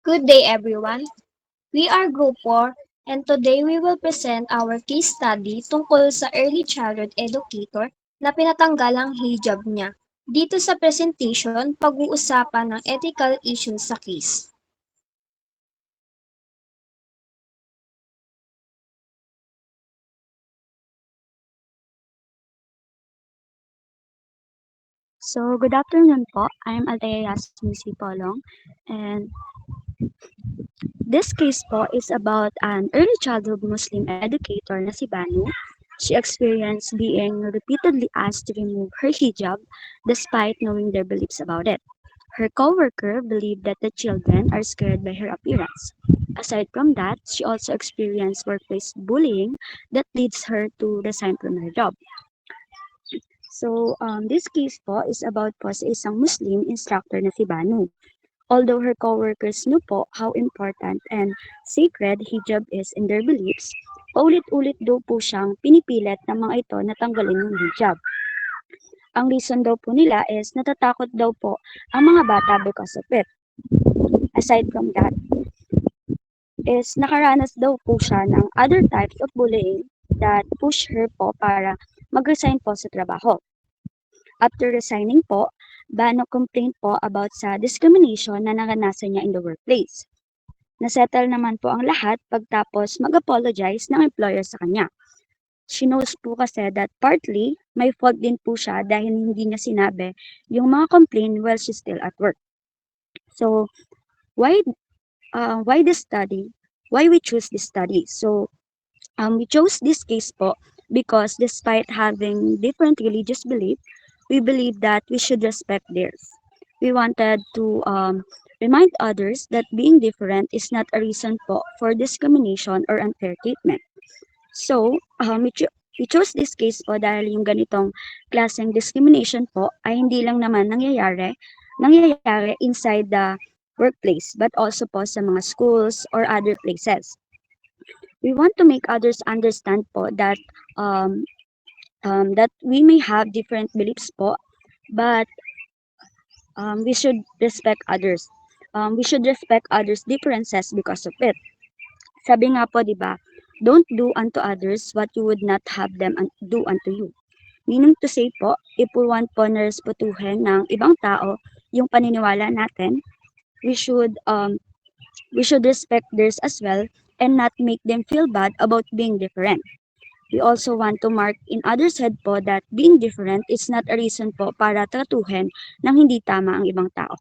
Good day, everyone. We are Group 4, and today we will present our case study tungkol sa early childhood educator na pinatanggal ang hijab niya. Dito sa presentation, pag-uusapan ng ethical issues sa case. So, good afternoon po. I'm Althea Yasmin C. Polong, and this case po is about an early childhood Muslim educator na si Banu. She experienced being repeatedly asked to remove her hijab despite knowing their beliefs about it. Her coworker believed that the children are scared by her appearance. Aside from that, she also experienced workplace bullying that leads her to resign from her job. So, this case po is about po sa isang Muslim instructor na si Banu. Although her coworkers knew po how important and sacred hijab is in their beliefs, paulit-ulit daw po siyang pinipilit ng mga ito na tanggalin yung hijab. Ang reason daw po nila is natatakot daw po ang mga bata because of it. Aside from that, is nakaranas daw po siya ng other types of bullying that push her po para mag-resign po sa trabaho. After resigning po, Bano complained po about sa discrimination na naranasan niya in the workplace. Nasettle naman po ang lahat pagtapos mag-apologize ng employer sa kanya. She knows po kasi that partly may fault din po siya dahil hindi niya sinabi yung mga complaint while she's still at work. So, why why this study? Why we choose this study? So, we chose this case po because despite having different religious beliefs, we believe that we should respect theirs. We wanted to remind others that being different is not a reason po for discrimination or unfair treatment. So, we chose this case po dahil yung ganitong klaseng discrimination po ay hindi lang naman nangyayari inside the workplace but also po sa mga schools or other places. We want to make others understand po um, that we may have different beliefs po, but we should respect others. We should respect others' differences because of it. Sabi nga po, di ba, don't do unto others what you would not have them do unto you. Meaning to say po, if we want po na respetuhin ng ibang tao yung paniniwala natin, we should respect theirs as well and not make them feel bad about being different. We also want to mark in others' head po that being different is not a reason po para tratuhin ng hindi tama ang ibang tao.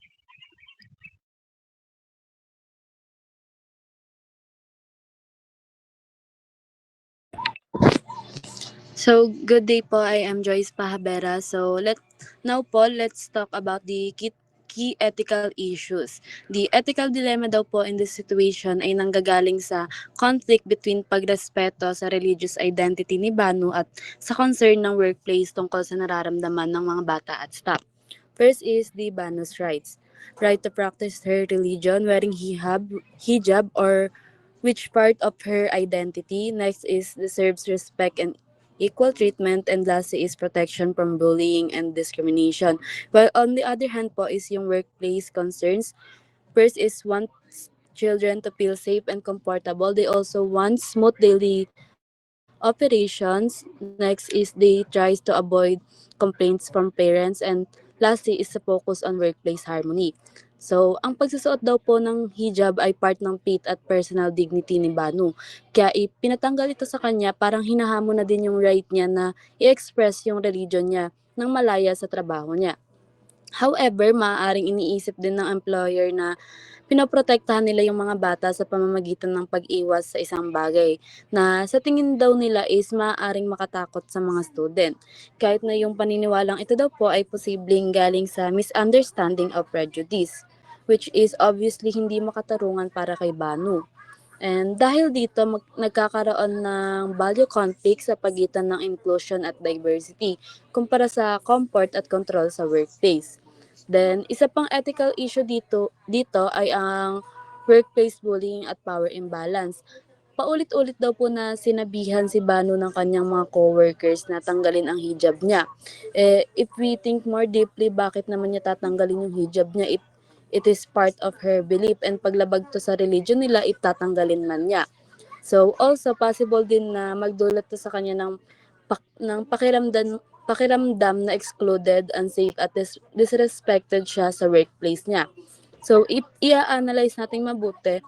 So, good day po. I am Joyce Pahabera. So, let's talk about the key ethical issues. The ethical dilemma daw po in this situation ay nanggagaling sa conflict between pagrespeto sa religious identity ni Banu at sa concern ng workplace tungkol sa nararamdaman ng mga bata at staff. First is the Banu's rights. Right to practice her religion wearing hijab or which part of her identity. Next is deserves respect and equal treatment, and lastly is protection from bullying and discrimination. While on the other hand po is yung workplace concerns. First is wants children to feel safe and comfortable. They also want smooth daily operations. Next is they tries to avoid complaints from parents, and lastly is the focus on workplace harmony. So, ang pagsusuot daw po ng hijab ay part ng faith at personal dignity ni Banu. Kaya pinatanggal ito sa kanya, parang hinahamon na din yung right niya na i-express yung religion niya nang malaya sa trabaho niya. However, maaaring iniisip din ng employer na pinoprotektahan nila yung mga bata sa pamamagitan ng pag-iwas sa isang bagay na sa tingin daw nila is maaaring makatakot sa mga student. Kahit na yung paniniwalang ito daw po ay posibleng galing sa misunderstanding of prejudice, which is obviously hindi makatarungan para kay Banu. And dahil dito, nagkakaroon ng value conflict sa pagitan ng inclusion at diversity kumpara sa comfort at control sa workplace. Then, isa pang ethical issue dito ay ang workplace bullying at power imbalance. Paulit-ulit daw po na sinabihan si Banu ng kanyang mga coworkers na tanggalin ang hijab niya. If we think more deeply, bakit naman niya tatanggalin yung hijab niya? it is part of her belief and paglabag to sa religion nila, itatanggalin man niya. So also possible din na magdulot to sa kanya ng pakiramdam na excluded, unsafe at disrespected siya sa workplace niya. So if i-analyze natin mabuti,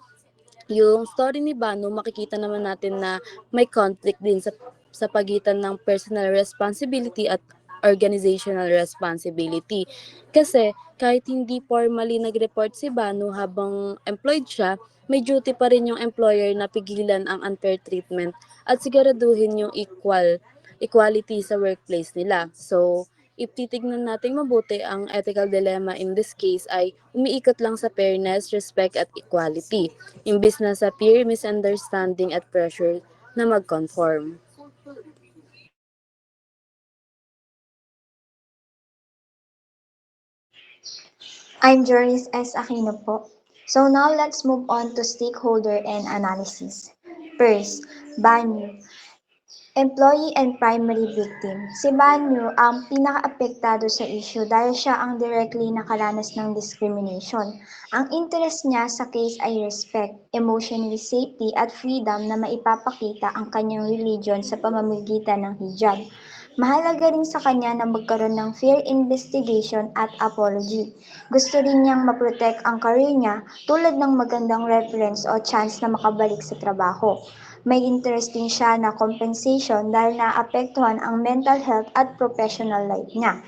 yung story ni Bano, makikita naman natin na may conflict din sa pagitan ng personal responsibility at organizational responsibility. Kasi kahit hindi formally nag-report si Bano habang employed siya, may duty pa rin yung employer na pigilan ang unfair treatment at siguraduhin yung equality sa workplace nila. So, if titignan natin mabuti, ang ethical dilemma in this case ay umiikot lang sa fairness, respect at equality, imbis na sa fear, misunderstanding at pressure na mag-conform. I'm Joris S. Aquino po. So now let's move on to stakeholder and analysis. First, Banyu, employee and primary victim. Si Banyu ang pinaka-apektado sa issue dahil siya ang directly nakaranas ng discrimination. Ang interest niya sa case ay respect, emotional safety at freedom na maipapakita ang kanyang religion sa pamamagitan ng hijab. Mahalaga rin sa kanya na magkaroon ng fair investigation at apology. Gusto rin niyang maprotect ang career niya tulad ng magandang reference o chance na makabalik sa trabaho. May interesting siya na compensation dahil naapektuhan ang mental health at professional life niya.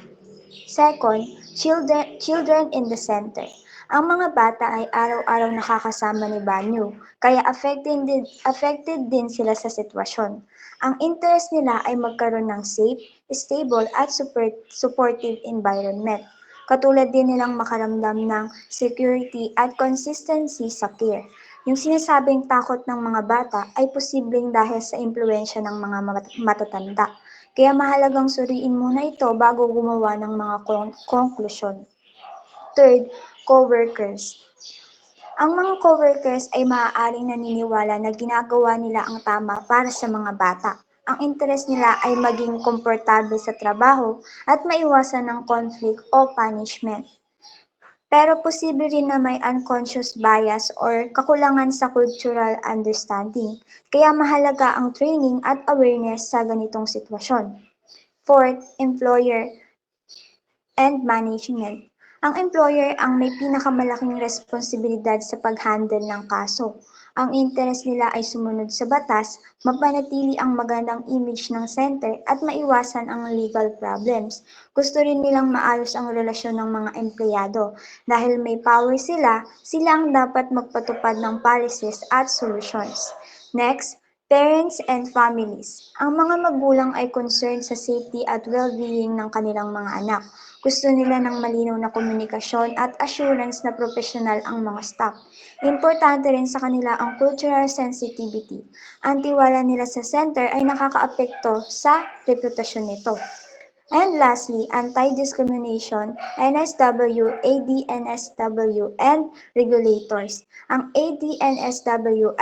Second, children in the center. Ang mga bata ay araw-araw nakakasama ni Banyu, kaya affected din sila sa sitwasyon. Ang interest nila ay magkaroon ng safe, stable at supportive environment. Katulad din nilang makaramdam ng security at consistency sa care. Yung sinasabing takot ng mga bata ay posibleng dahil sa impluensya ng mga matatanda. Kaya mahalagang suriin muna ito bago gumawa ng mga konklusyon. Third, coworkers. Ang mga coworkers ay maaaring naniniwala na ginagawa nila ang tama para sa mga bata. Ang interes nila ay maging komportable sa trabaho at maiwasan ng conflict o punishment. Pero posible rin na may unconscious bias or kakulangan sa cultural understanding, kaya mahalaga ang training at awareness sa ganitong sitwasyon. Fourth, employer and management. Ang employer ang may pinakamalaking responsibilidad sa pag-handle ng kaso. Ang interes nila ay sumunod sa batas, mapanatili ang magandang image ng center at maiwasan ang legal problems. Gusto rin nilang maayos ang relasyon ng mga empleyado. Dahil may power sila, sila ang dapat magpatupad ng policies at solutions. Next, parents and families. Ang mga magulang ay concerned sa safety at well-being ng kanilang mga anak. Gusto nila ng malinaw na komunikasyon at assurance na profesional ang mga staff. Importante rin sa kanila ang cultural sensitivity. Ang tiwala nila sa center ay nakakaapekto sa reputasyon nito. And lastly, anti-discrimination, NSW, ADNSW, and regulators. Ang ADNSW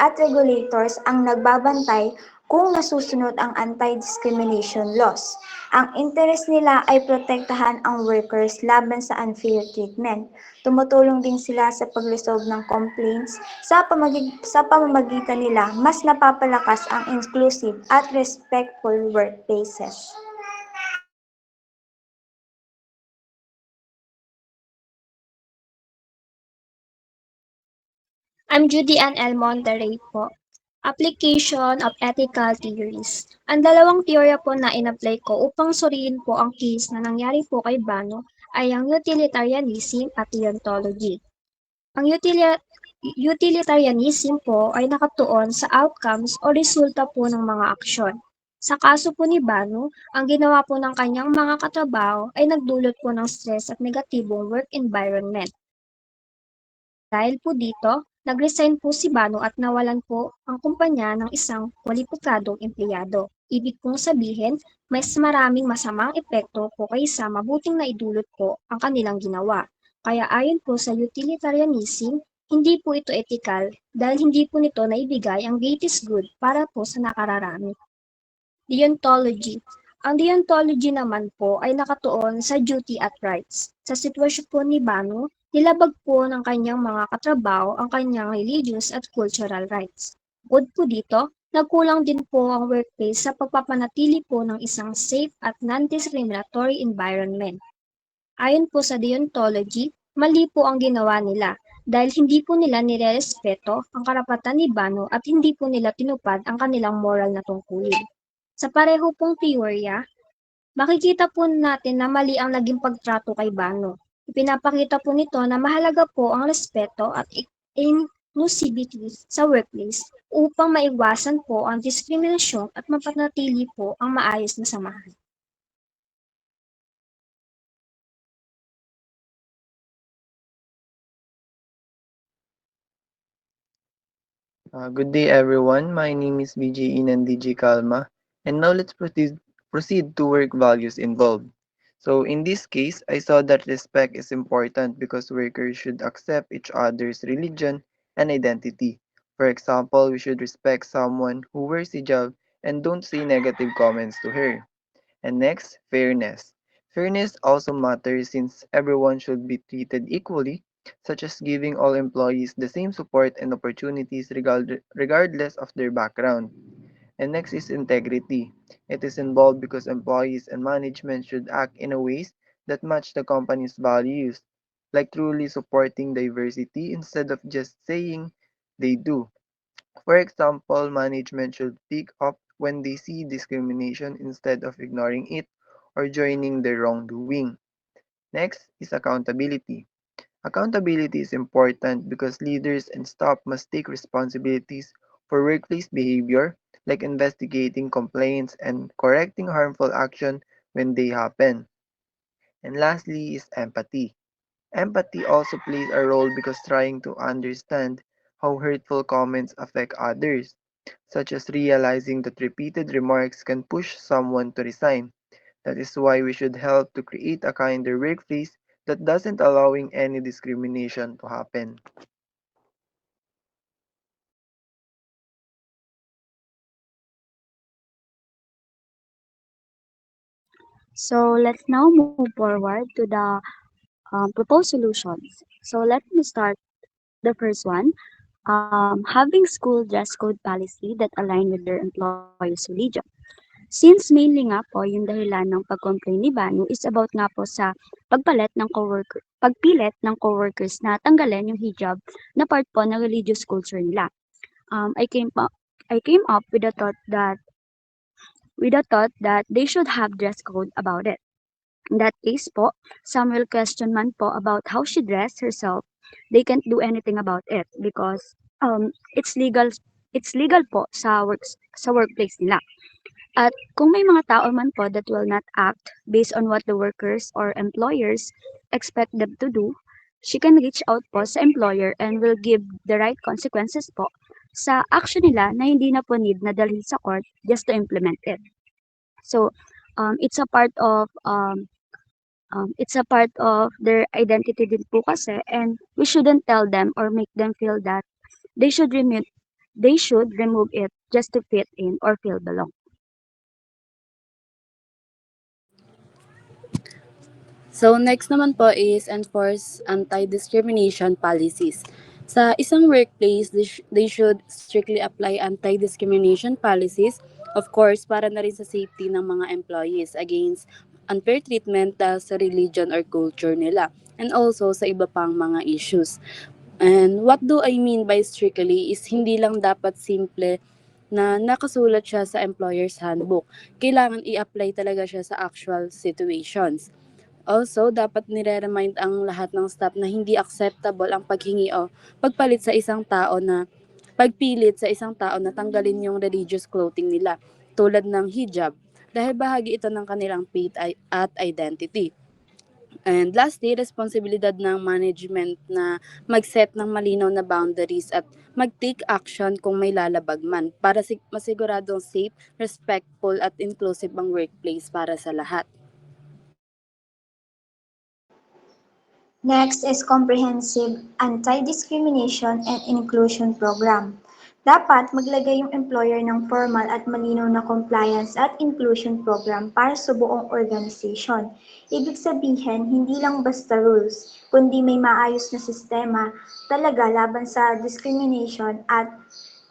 at regulators ang nagbabantay kung nasusunod ang anti-discrimination laws. Ang interes nila ay protektahan ang workers laban sa unfair treatment. Tumutulong din sila sa pag-resolve ng complaints sa pamamagitan nila mas napapalakas ang inclusive at respectful workplaces. I'm Judy Ann L. Monterrey po. Application of ethical theories. Ang dalawang teorya po na in-apply ko upang suriin po ang case na nangyari po kay Bano ay ang utilitarianism at deontology. Ang utilitarianism po ay nakatuon sa outcomes o resulta po ng mga aksyon. Sa kaso po ni Bano, ang ginawa po ng kanyang mga katrabaho ay nagdulot po ng stress at negatibong work environment. Dahil po dito, nag-resign po si Bano at nawalan po ang kumpanya ng isang kwalipikadong empleyado. Ibig pong sabihin, mas maraming masamang epekto po kaysa mabuting naidulot po ang kanilang ginawa. Kaya ayon po sa utilitarianism, hindi po ito ethical dahil hindi po nito naibigay ang greatest good para po sa nakararami. Deontology. Ang deontology naman po ay nakatuon sa duty at rights. Sa sitwasyon po ni Bano, Nilabag po ng kanyang mga katrabaho ang kanyang religious at cultural rights. Bukod po dito, nagkulang din po ang workplace sa pagpapanatili po ng isang safe at non-discriminatory environment. Ayon po sa deontology, mali po ang ginawa nila dahil hindi po nila nirerespeto ang karapatan ni Bano at hindi po nila tinupad ang kanilang moral na tungkulin. Sa pareho pong teorya, makikita po natin na mali ang naging pagtrato kay Bano. Ipinapakita po nito na mahalaga po ang respeto at inclusivity sa workplace upang maiwasan po ang diskriminasyon at mapanatili po ang maayos na samahan. Good day, everyone. My name is BJ Inan DJ Kalma, and now let's proceed to work values involved. So, in this case, I saw that respect is important because workers should accept each other's religion and identity. For example, we should respect someone who wears hijab and don't say negative comments to her. And next, fairness. Fairness also matters since everyone should be treated equally, such as giving all employees the same support and opportunities regardless of their background. And next is integrity. It is involved because employees and management should act in a ways that match the company's values, like truly supporting diversity instead of just saying they do. For example, management should speak up when they see discrimination instead of ignoring it or joining the wrongdoing. Next is accountability. Accountability is important because leaders and staff must take responsibilities for workplace behavior, like investigating complaints and correcting harmful action when they happen. And lastly is empathy. Empathy also plays a role because trying to understand how hurtful comments affect others, such as realizing that repeated remarks can push someone to resign. That is why we should help to create a kinder workplace that doesn't allowing any discrimination to happen. So let's now move forward to the proposed solutions. So let me start the first one. Having school dress code policy that align with their employees' religion. Since mainly nga po yung dahilan ng pag-complain ni Banu is about nga po sa pagpilit ng coworkers na tanggalin yung hijab na part po ng religious culture nila. Um, I came up I came up with a thought that they should have dress code about it. In that case po, some will question man po about how she dressed herself. They can't do anything about it because it's legal po sa workplace nila. At kung may mga tao man po that will not act based on what the workers or employers expect them to do, she can reach out po sa employer and will give the right consequences po sa action nila na hindi na po need na dalhin sa court just to implement it. So, it's a part of their identity din po kasi, and we shouldn't tell them or make them feel that they should remove it just to fit in or feel belong. So next naman po is enforce anti-discrimination policies. Sa isang workplace, they should strictly apply anti-discrimination policies, of course, para na rin sa safety ng mga employees against unfair treatment dahil sa religion or culture nila, and also sa iba pang mga issues. And what do I mean by strictly is hindi lang dapat simple na nakasulat siya sa employer's handbook. Kailangan i-apply talaga siya sa actual situations. Also, dapat nire-remind ang lahat ng staff na hindi acceptable ang paghingi o pagpalit sa isang tao na pagpilit sa isang tao na tanggalin yung religious clothing nila tulad ng hijab dahil bahagi ito ng kanilang faith at identity. And lastly, responsibilidad ng management na mag-set ng malinaw na boundaries at mag-take action kung may lalabag man para masiguradong safe, respectful at inclusive ang workplace para sa lahat. Next is comprehensive anti-discrimination and inclusion program. Dapat maglagay yung employer ng formal at malinaw na compliance at inclusion program para sa buong organization. Ibig sabihin, hindi lang basta rules, kundi may maayos na sistema talaga laban sa discrimination at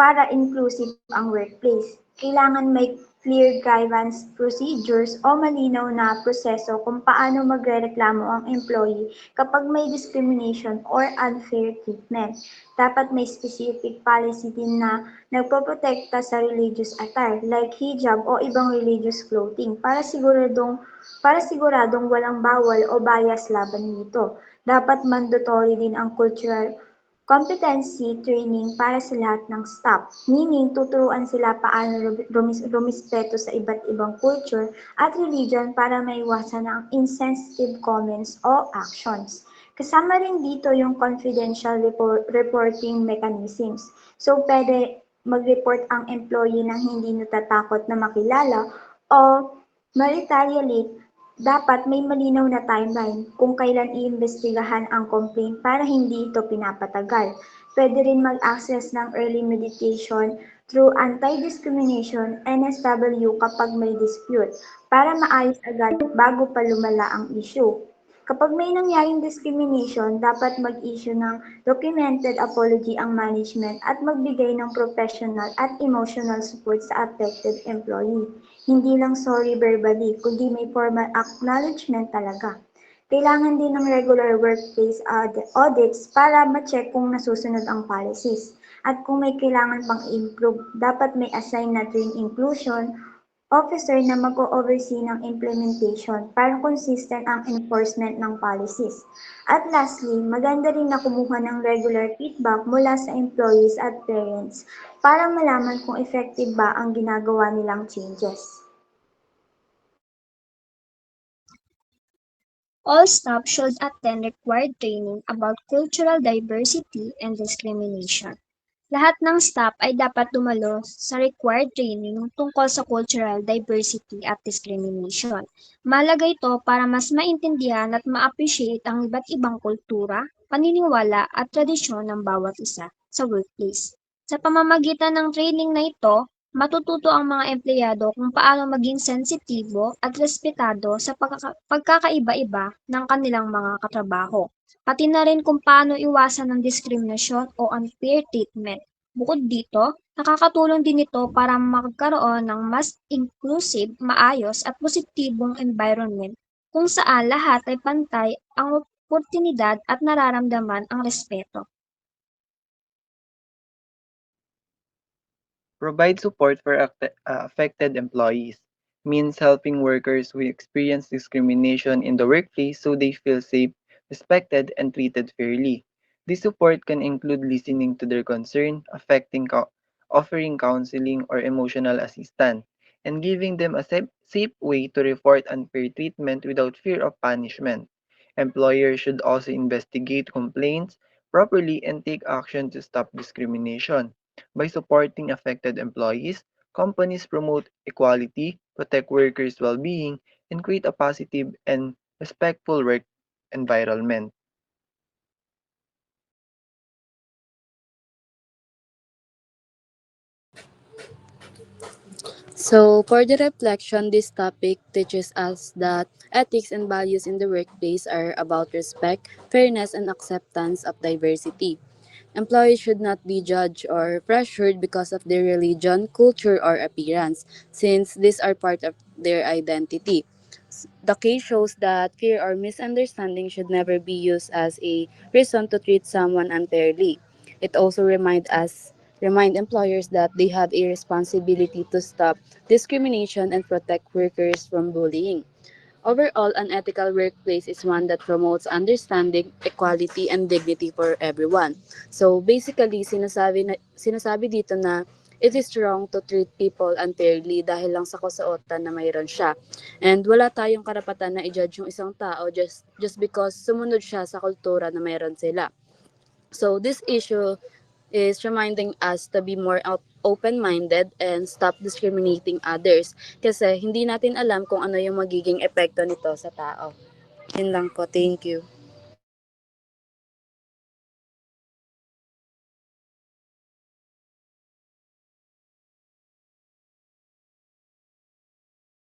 para inclusive ang workplace. Kailangan may clear guidance, procedures o malinaw na proseso kung paano magrereklamo ang employee kapag may discrimination or unfair treatment. Dapat may specific policy din na nagpoprotekta sa religious attire like hijab o ibang religious clothing para siguradong walang bawal o bias laban dito. Dapat mandatory din ang cultural competency training para sa lahat ng staff, meaning tuturuan sila paano rumispeto sa iba't ibang culture at religion para maiwasan ang insensitive comments o actions. Kasama rin dito yung confidential reporting mechanisms. So, pwede mag-report ang employee ng hindi natatakot na makilala o ma-retaliate. Dapat may malinaw na timeline kung kailan iimbestigahan ang complaint para hindi ito pinapatagal. Pwede rin mag-access ng early mediation through Anti-Discrimination NSW kapag may dispute para maayos agad bago pa lumala ang issue. Kapag may nangyaring discrimination, dapat mag-issue ng documented apology ang management at magbigay ng professional at emotional support sa affected employee. Hindi lang sorry verbally, kundi may formal acknowledgement talaga. Kailangan din ng regular workplace audits para ma-check kung nasusunod ang policies. At kung may kailangan pang improve, dapat may assign na trained inclusion officer na mag-o-oversee ng implementation para consistent ang enforcement ng policies. At lastly, maganda rin na kumuha ng regular feedback mula sa employees at parents para malaman kung effective ba ang ginagawa nilang changes. All staff should attend required training about cultural diversity and discrimination. Lahat ng staff ay dapat dumalo sa required training tungkol sa cultural diversity at discrimination. Mahalaga ito para mas maintindihan at ma-appreciate ang iba't ibang kultura, paniniwala at tradisyon ng bawat isa sa workplace. Sa pamamagitan ng training na ito, matututo ang mga empleyado kung paano maging sensitibo at respetado sa pagkakaiba-iba ng kanilang mga katrabaho, pati na rin kung paano iwasan ang diskriminasyon o unfair treatment. Bukod dito, nakakatulong din ito para magkaroon ng mas inclusive, maayos at positibong environment kung saan lahat ay pantay ang oportunidad at nararamdaman ang respeto. Provide support for affected employees means helping workers who experience discrimination in the workplace so they feel safe, respected, and treated fairly. This support can include listening to their concern, offering counseling or emotional assistance, and giving them a safe way to report unfair treatment without fear of punishment. Employers should also investigate complaints properly and take action to stop discrimination. By supporting affected employees, companies promote equality, protect workers' well-being, and create a positive and respectful work environment. So, for the reflection, this topic teaches us that ethics and values in the workplace are about respect, fairness, and acceptance of diversity. Employees should not be judged or pressured because of their religion, culture, or appearance, since these are part of their identity. The case shows that fear or misunderstanding should never be used as a reason to treat someone unfairly. It also remind employers that they have a responsibility to stop discrimination and protect workers from bullying. Overall, an ethical workplace is one that promotes understanding, equality, and dignity for everyone. So basically, sinasabi dito na it is wrong to treat people unfairly dahil lang sa kasuotan na mayroon siya. And wala tayong karapatan na i-judge yung isang tao just because sumunod siya sa kultura na mayroon sila. So this issue is reminding us to be more open-minded and stop discriminating others kasi hindi natin alam kung ano yung magiging epekto nito sa tao. Yun lang po. Thank you.